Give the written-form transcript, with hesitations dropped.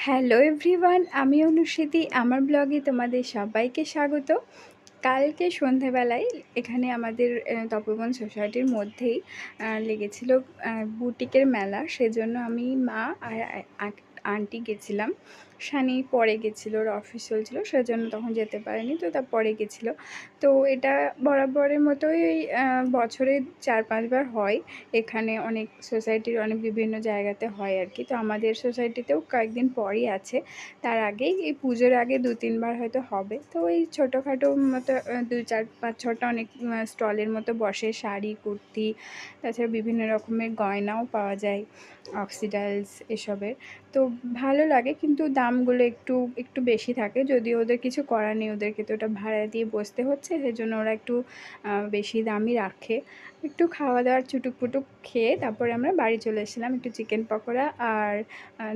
Hello everyone, আমি অনুশ্রুতি। আমার ব্লগে তোমাদের সবাইকে স্বাগত। কালকে সন্ধেবেলায় এখানে আমাদের তপোবন সোসাইটির মধ্যেই লেগেছিল বুটিকের মেলা। সেজন্য আমি, মা আর আন্টি গেছিলাম। সানি পরে গেছিলো, ওর অফিস চলছিল, সেজন্য তখন যেতে পারেনি, তো তার পরে গেছিলো। তো এটা বরাবরের মতোই বছরে 4-5 বার হয়। এখানে অনেক সোসাইটির অনেক বিভিন্ন জায়গাতে হয় আর কি। তো আমাদের সোসাইটিতেও কয়েকদিন পরই আছে। তার আগেই এই পুজোর আগে 2-3 বার হয়তো হবে। তো এই ছোটোখাটো মতো 2-4-5-6টা অনেক স্টলের মতো বসে, শাড়ি, কুর্তি, তাছাড়া বিভিন্ন রকমের গয়নাও পাওয়া যায়, অক্সিডাইলস এসবের। তো ভালো লাগে, কিন্তু দামগুলো একটু বেশি থাকে। যদিও ওদের কিছু করার নেই, ওদেরকে তো ওটা ভাড়া দিয়ে বসতে হচ্ছে, সেজন্য ওরা একটু বেশি দামই রাখে। একটু খাওয়া দাওয়ার চুটুক পুটুক খেয়ে তারপরে আমরা বাড়ি চলে এসেছিলাম। একটু চিকেন পকোড়া আর